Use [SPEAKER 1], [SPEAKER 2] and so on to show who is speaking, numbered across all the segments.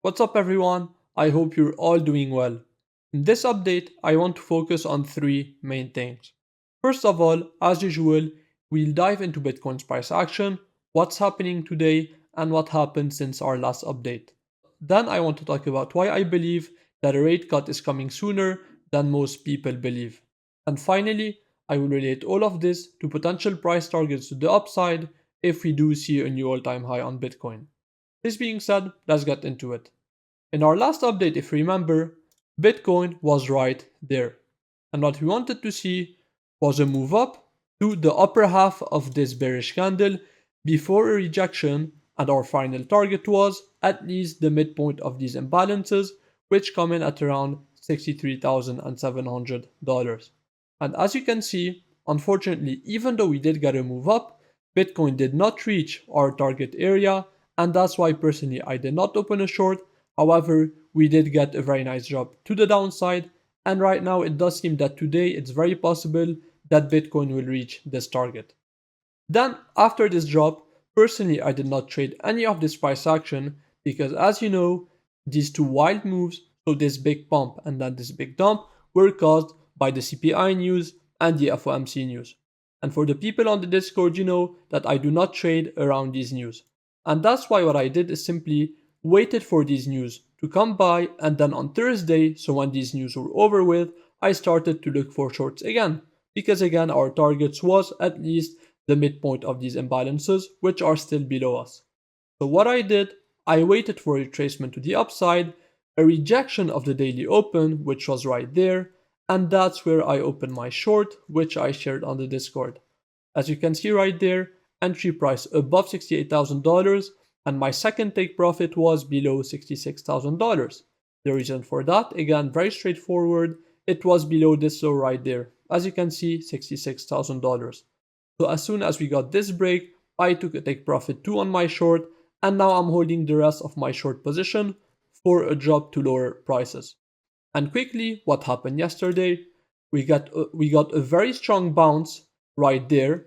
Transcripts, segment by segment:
[SPEAKER 1] What's up everyone? I hope you're all doing well. In this update, I want to focus on three main things. First of all, as usual, we'll dive into Bitcoin's price action, what's happening today, and what happened since our last update. Then I want to talk about why I believe that a rate cut is coming sooner than most people believe. And finally, I will relate all of this to potential price targets to the upside if we do see a new all-time high on Bitcoin. This being said, let's get into it. In our last update, if you remember, Bitcoin was right there. And what we wanted to see was a move up to the upper half of this bearish candle before a rejection, and our final target was at least the midpoint of these imbalances, which come in at around $63,700. And as you can see, unfortunately, even though we did get a move up, Bitcoin did not reach our target area, and that's why personally I did not open a short. However, we did get a very nice drop to the downside, and right now it does seem that today it's very possible that Bitcoin will reach this target. Then, after this drop, personally I did not trade any of this price action because, as you know, these two wild moves, so this big pump and then this big dump, were caused by the CPI news and the FOMC news. And for the people on the Discord, you know that I do not trade around these news. And that's why what I did is simply waited for these news to come by, and then on Thursday, so when these news were over with, I started to look for shorts again. Because again, our targets was at least the midpoint of these imbalances, which are still below us. So what I did, I waited for a retracement to the upside, a rejection of the daily open, which was right there, and that's where I opened my short, which I shared on the Discord. As you can see right there, entry price above $68,000, and my second take profit was below $66,000. The reason for that, again, very straightforward, it was below this low right there. As you can see, $66,000. So as soon as we got this break, I took a take profit 2 on my short, and now I'm holding the rest of my short position for a drop to lower prices. And quickly, what happened yesterday? We got a very strong bounce right there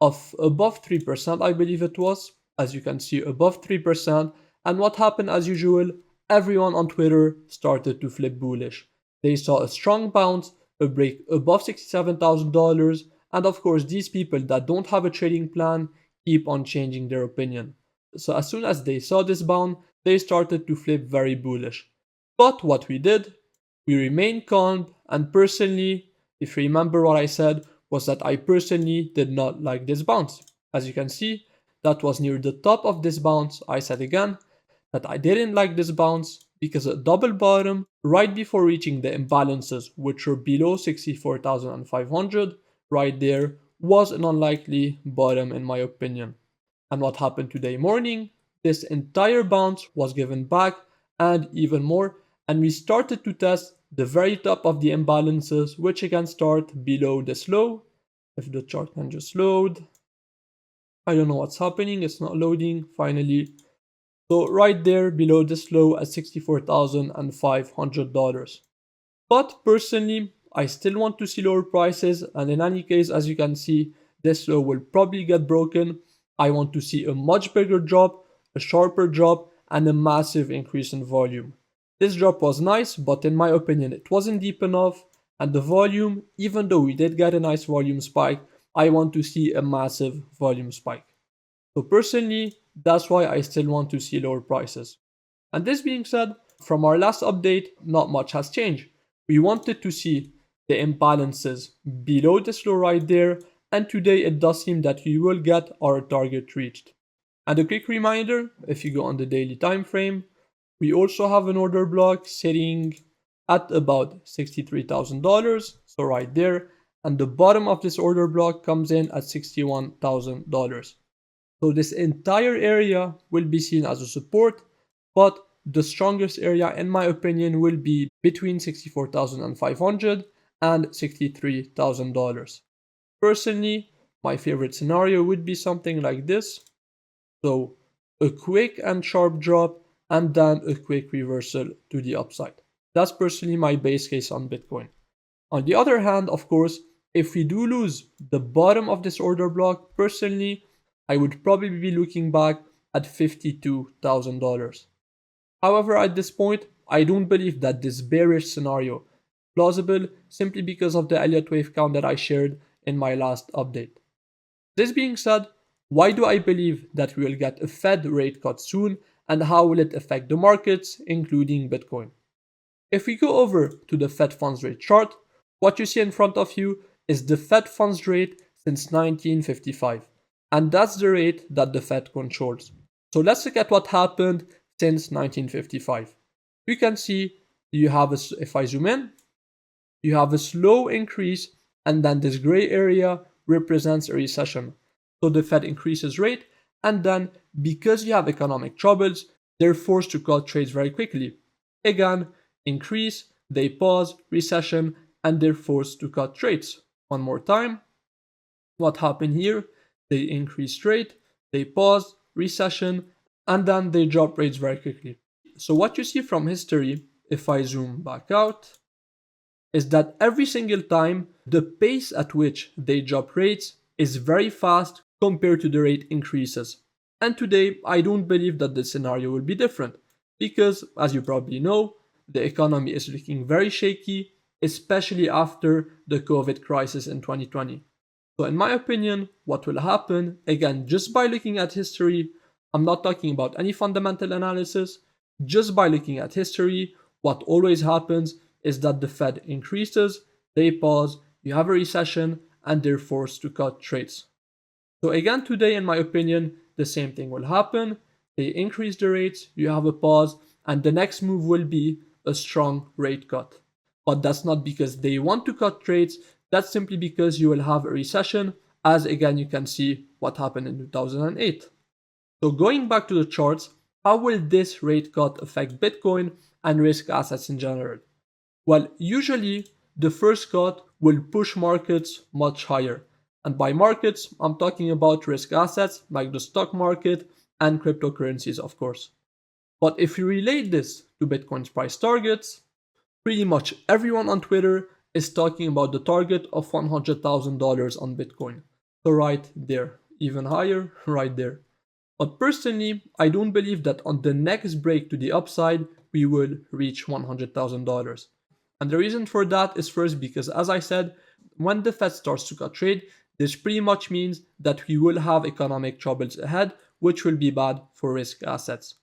[SPEAKER 1] of above 3%, I believe it was. As you can see, above 3%. And what happened as usual? Everyone on Twitter started to flip bullish. They saw a strong bounce, a break above $67,000, and of course, these people that don't have a trading plan keep on changing their opinion. So as soon as they saw this bounce, they started to flip very bullish. But what we did, we remained calm, and personally, if you remember what I said, was that I personally did not like this bounce. As you can see, that was near the top of this bounce. I said again that I didn't like this bounce because a double bottom right before reaching the imbalances, which were below 64,500 right there, was an unlikely bottom in my opinion. And what happened today morning? This entire bounce was given back and even more, and we started to test the very top of the imbalances, which again start below this low. If the chart can just load. I don't know what's happening, it's not loading finally. So right there below this low at $64,500. But personally, I still want to see lower prices, and in any case, as you can see, this low will probably get broken. I want to see a much bigger drop, a sharper drop, and a massive increase in volume. This drop was nice, but in my opinion, it wasn't deep enough, and the volume, even though we did get a nice volume spike, I want to see a massive volume spike. So personally, that's why I still want to see lower prices. And this being said, from our last update, not much has changed. We wanted to see the imbalances below this low right there, and today it does seem that we will get our target reached. And a quick reminder, if you go on the daily time frame, we also have an order block sitting at about $63,000, so right there, and the bottom of this order block comes in at $61,000. So this entire area will be seen as a support, but the strongest area in my opinion will be between $64,500 and $63,000. Personally, my favorite scenario would be something like this. So a quick and sharp drop and then a quick reversal to the upside. That's personally my base case on Bitcoin. On the other hand, of course, if we do lose the bottom of this order block, personally, I would probably be looking back at $52,000. However, at this point, I don't believe that this bearish scenario is plausible simply because of the Elliott wave count that I shared in my last update. This being said, why do I believe that we will get a Fed rate cut soon, and how will it affect the markets, including Bitcoin? If we go over to the Fed funds rate chart, what you see in front of you is the Fed funds rate since 1955, and that's the rate that the Fed controls. So let's look at what happened since 1955. You can see if I zoom in, you have a slow increase, and then this gray area represents a recession. So the Fed increases rate, and then because you have economic troubles, they're forced to cut rates very quickly. Again, increase, they pause, recession, and they're forced to cut rates. One more time. What happened here? They increased rate, they pause, recession, and then they drop rates very quickly. So what you see from history, if I zoom back out, is that every single time the pace at which they drop rates is very fast compared to the rate increases. And today, I don't believe that the scenario will be different because, as you probably know, the economy is looking very shaky, especially after the COVID crisis in 2020. So, in my opinion, what will happen, again, just by looking at history, I'm not talking about any fundamental analysis, just by looking at history, what always happens is that the Fed increases, they pause, you have a recession, and they're forced to cut rates. So again, today, in my opinion, the same thing will happen. They increase the rates, you have a pause, and the next move will be a strong rate cut. But that's not because they want to cut rates, that's simply because you will have a recession, as again you can see what happened in 2008. So going back to the charts, how will this rate cut affect Bitcoin and risk assets in general? Well, usually the first cut will push markets much higher. And by markets, I'm talking about risk assets like the stock market and cryptocurrencies, of course. But if you relate this to Bitcoin's price targets, pretty much everyone on Twitter is talking about the target of $100,000 on Bitcoin. So right there, even higher, right there. But personally, I don't believe that on the next break to the upside, we will reach $100,000. And the reason for that is first because, as I said, when the Fed starts to cut trade, this pretty much means that we will have economic troubles ahead, which will be bad for risk assets.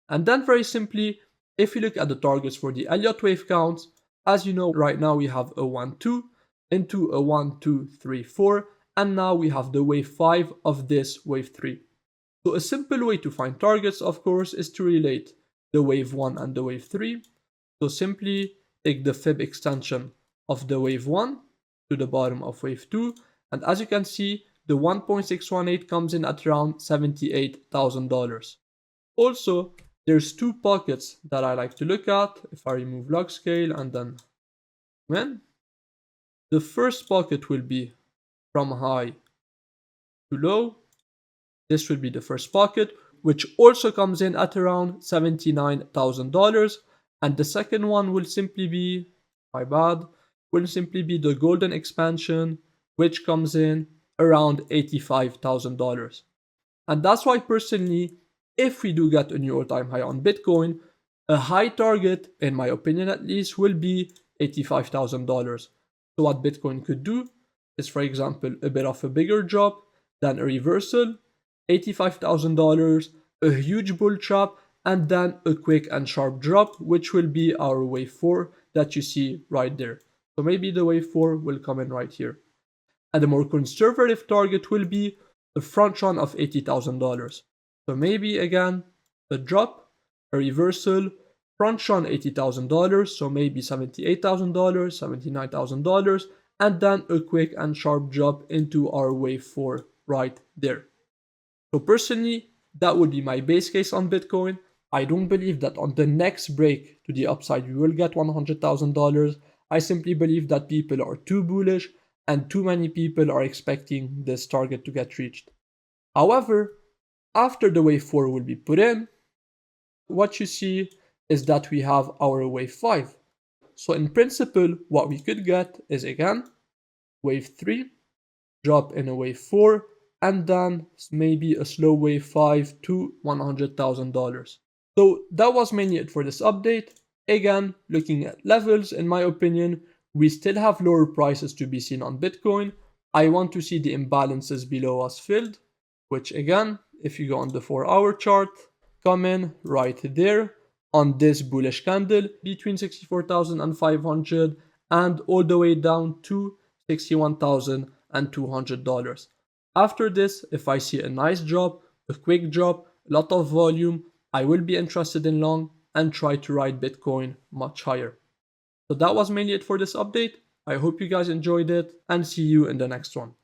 [SPEAKER 1] And then, very simply, if you look at the targets for the Elliott wave counts, as you know, right now we have a 1 2 into a 1 2 3 4, and now we have the wave 5 of this wave 3. So, a simple way to find targets, of course, is to relate the wave 1 and the wave 3. So, simply take the fib extension of the wave 1 to the bottom of wave 2, and as you can see, the 1.618 comes in at around $78,000. Also, there's two pockets that I like to look at. If I remove log scale and then when, the first pocket will be from high to low. This will be the first pocket, which also comes in at around $79,000. And the second one will simply be, will simply be the golden expansion, which comes in around $85,000. And that's why personally, if we do get a new all-time high on Bitcoin, a high target, in my opinion at least, will be $85,000. So what Bitcoin could do is, for example, a bit of a bigger drop, then a reversal, $85,000, a huge bull trap, and then a quick and sharp drop, which will be our wave 4 that you see right there. So maybe the wave 4 will come in right here. And the more conservative target will be a front run of $80,000. So maybe again, a drop, a reversal, front run $80,000, so maybe $78,000, $79,000, and then a quick and sharp drop into our wave 4 right there. So personally, that would be my base case on Bitcoin. I don't believe that on the next break to the upside we will get $100,000. I simply believe that people are too bullish and too many people are expecting this target to get reached. However, after the wave 4 will be put in, what you see is that we have our wave 5. So in principle, what we could get is again, wave 3, drop in a wave 4, and then maybe a slow wave 5 to $100,000. So that was mainly it for this update. Again, looking at levels, in my opinion, we still have lower prices to be seen on Bitcoin. I want to see the imbalances below us filled, which again, if you go on the 4-hour chart, come in right there on this bullish candle between 64,500 and all the way down to $61,200. After this, if I see a nice drop, a quick drop, a lot of volume, I will be interested in long and try to ride Bitcoin much higher. So that was mainly it for this update. I hope you guys enjoyed it and see you in the next one.